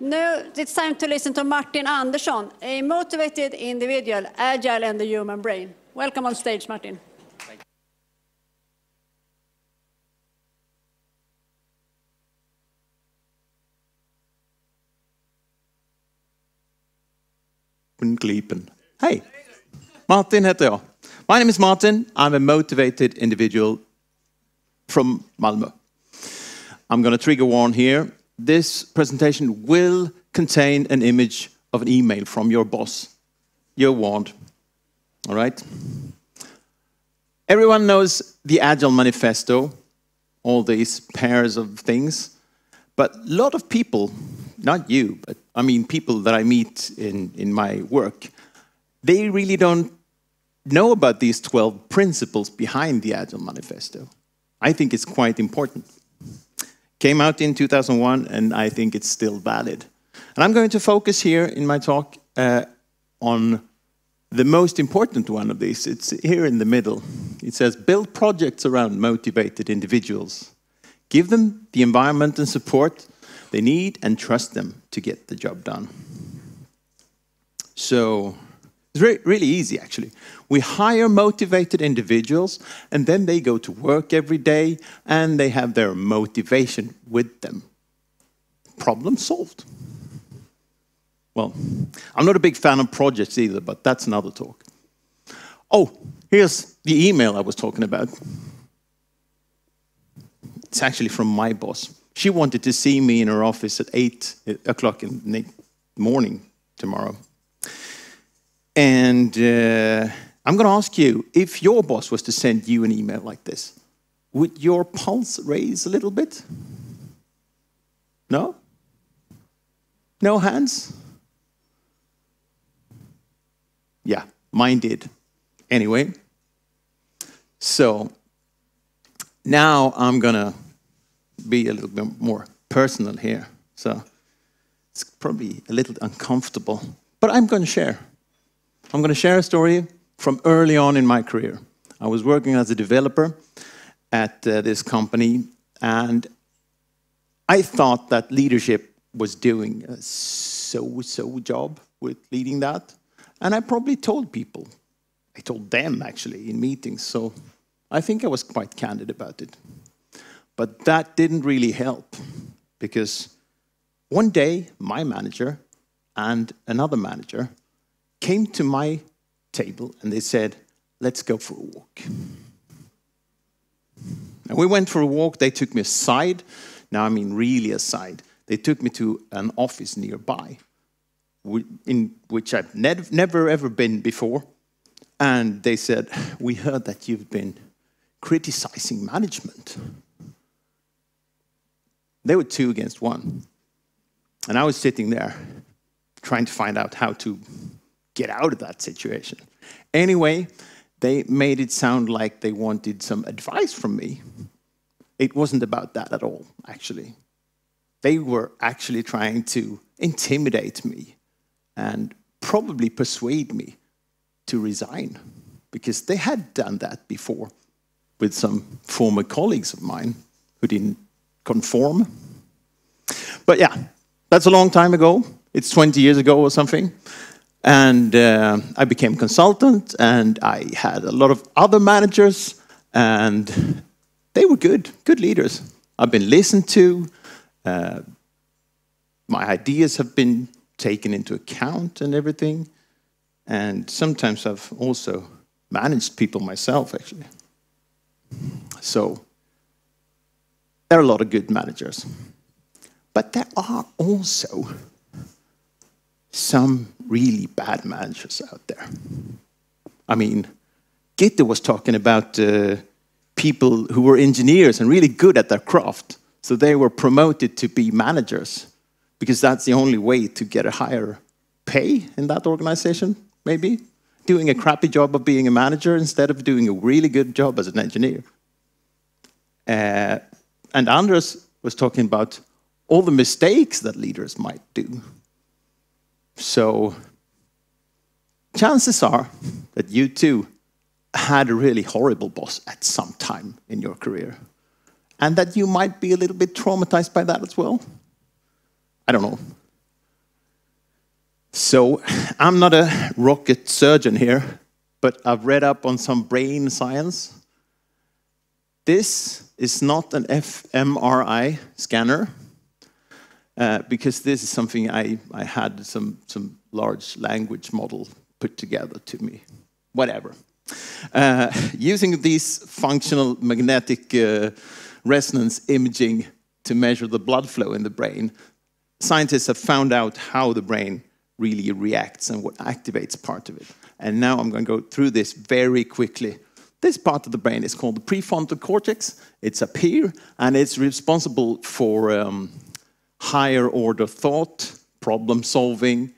Now it's time to listen to Martin Andersson, a motivated individual, agile and the human brain. Welcome on stage, Martin. Hey, Martin heter jag. My name is Martin. I'm a motivated individual from Malmö. I'm going to trigger warn here. This presentation will contain an image of an email from your boss. You're warned. All right? Everyone knows the Agile Manifesto, all these pairs of things. But a lot of people, not you, but I mean people that I meet in my work, they really don't know about these 12 principles behind the Agile Manifesto. I think it's quite important. Came out in 2001, and I think it's still valid. And I'm going to focus here in my talk on the most important one of these. It's here in the middle. It says, build projects around motivated individuals. Give them the environment and support they need and trust them to get the job done. So it's really easy, actually. We hire motivated individuals, and then they go to work every day, and they have their motivation with them. Problem solved. Well, I'm not a big fan of projects either, but that's another talk. Oh, here's the email I was talking about. It's actually from my boss. She wanted to see me in her office at 8 o'clock in the morning tomorrow. And I'm going to ask you, if your boss was to send you an email like this, would your pulse raise a little bit? No? No hands? Yeah, mine did. Anyway, so now I'm going to be a little bit more personal here. So it's probably a little uncomfortable, but I'm going to share. I'm going to share a story from early on in my career. I was working as a developer at this company, and I thought that leadership was doing a so-so job with leading that. And I probably told people. I told them, actually, in meetings. So I think I was quite candid about it. But that didn't really help, because one day, my manager and another manager came to my table and they said, let's go for a walk. And we went for a walk. They took me aside. Now, I mean really aside. They took me to an office nearby, in which I've never ever been before. And they said, we heard that you've been criticizing management. They were 2 against 1. And I was sitting there trying to find out how to get out of that situation. Anyway, they made it sound like they wanted some advice from me. It wasn't about that at all, actually. They were actually trying to intimidate me and probably persuade me to resign, because they had done that before with some former colleagues of mine who didn't conform. But yeah, that's a long time ago. It's 20 years ago or something. And I became consultant, and I had a lot of other managers, and they were good leaders. I've been listened to. My ideas have been taken into account and everything. And sometimes I've also managed people myself, actually. So there are a lot of good managers. But there are also some really bad managers out there. I mean, Gitte was talking about people who were engineers and really good at their craft. So they were promoted to be managers, because that's the only way to get a higher pay in that organization, maybe. Doing a crappy job of being a manager instead of doing a really good job as an engineer. And Anders was talking about all the mistakes that leaders might do. So chances are that you too had a really horrible boss at some time in your career, and that you might be a little bit traumatized by that as well. I don't know. So I'm not a rocket surgeon here, but I've read up on some brain science. This is not an fMRI scanner, because this is something I had some large language model put together to me. Whatever. Using these functional magnetic resonance imaging to measure the blood flow in the brain, scientists have found out how the brain really reacts and what activates part of it. And now I'm going to go through this very quickly. This part of the brain is called the prefrontal cortex. It's up here, and it's responsible for higher order thought, problem solving,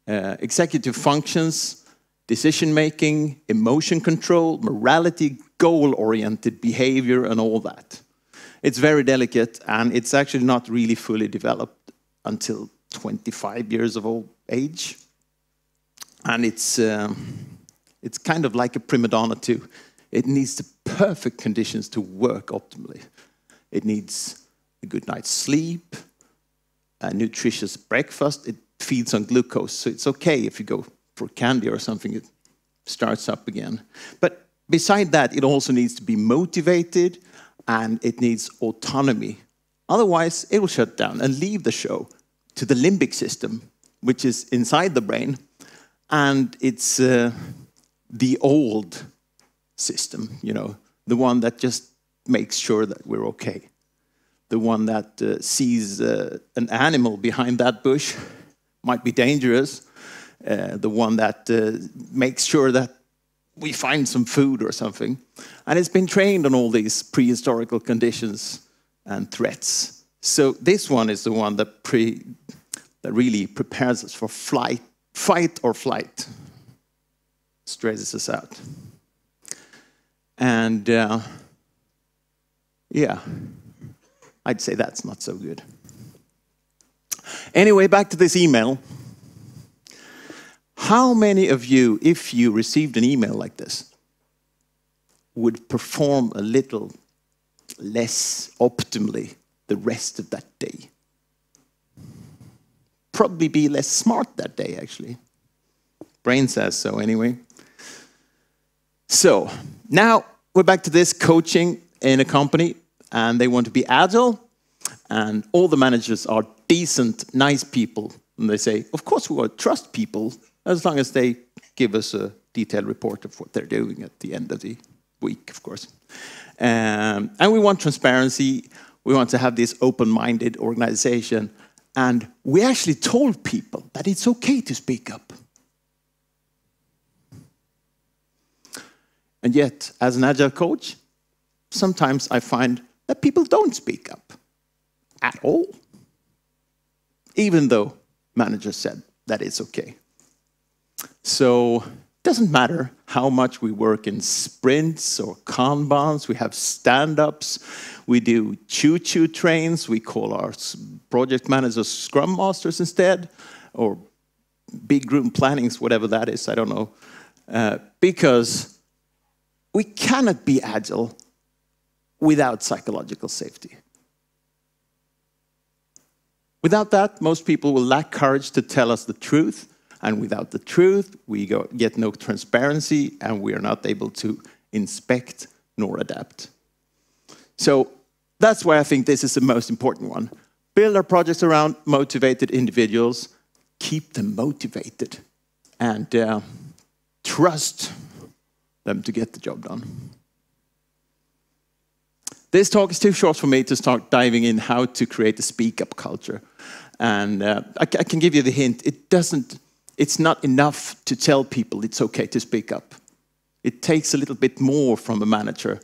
executive functions, decision making, emotion control, morality, goal-oriented behavior, and all that. It's very delicate, and it's actually not really fully developed until 25 years of old age. And it's kind of like a prima donna too. It needs the perfect conditions to work optimally. It needs a good night's sleep, a nutritious breakfast. It feeds on glucose, so it's okay if you go for candy or something, it starts up again. But beside that, it also needs to be motivated, and it needs autonomy. Otherwise, it will shut down and leave the show to the limbic system, which is inside the brain, and it's the old system, you know, the one that just makes sure that we're okay. The one that sees an animal behind that bush might be dangerous. The one that makes sure that we find some food or something. And it's been trained on all these prehistorical conditions and threats. So this one is the one that really prepares us for fight or flight. Stresses us out. And yeah, I'd say that's not so good. Anyway, back to this email. How many of you, if you received an email like this, would perform a little less optimally the rest of that day? Probably be less smart that day, actually. Brain says so, anyway. So, now we're back to this coaching in a company, and they want to be agile, and all the managers are decent, nice people. And they say, of course we want to trust people, as long as they give us a detailed report of what they're doing at the end of the week, of course. And we want transparency. We want to have this open-minded organization. And we actually told people that it's okay to speak up. And yet, as an agile coach, sometimes I find that people don't speak up at all, even though managers said that it's okay. So it doesn't matter how much we work in sprints or Kanbans, we have stand-ups, we do choo-choo trains, we call our project managers scrum masters instead, or big room plannings, whatever that is, I don't know. Because we cannot be agile without psychological safety. Without that, most people will lack courage to tell us the truth. And without the truth, we get no transparency, and we are not able to inspect nor adapt. So that's why I think this is the most important one. Build our projects around motivated individuals, keep them motivated, and trust them to get the job done. This talk is too short for me to start diving in how to create a speak-up culture. And I can give you the hint. It's not enough to tell people it's okay to speak up. It takes a little bit more from a manager,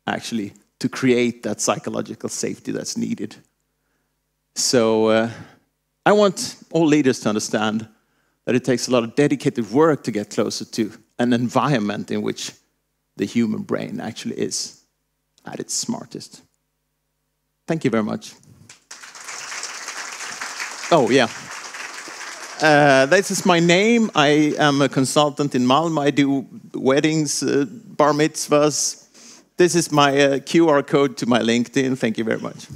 actually, to create that psychological safety that's needed. So I want all leaders to understand that it takes a lot of dedicated work to get closer to an environment in which the human brain actually is at its smartest. Thank you very much. Oh, yeah. This is my name. I am a consultant in Malmö. I do weddings, bar mitzvahs. This is my QR code to my LinkedIn. Thank you very much.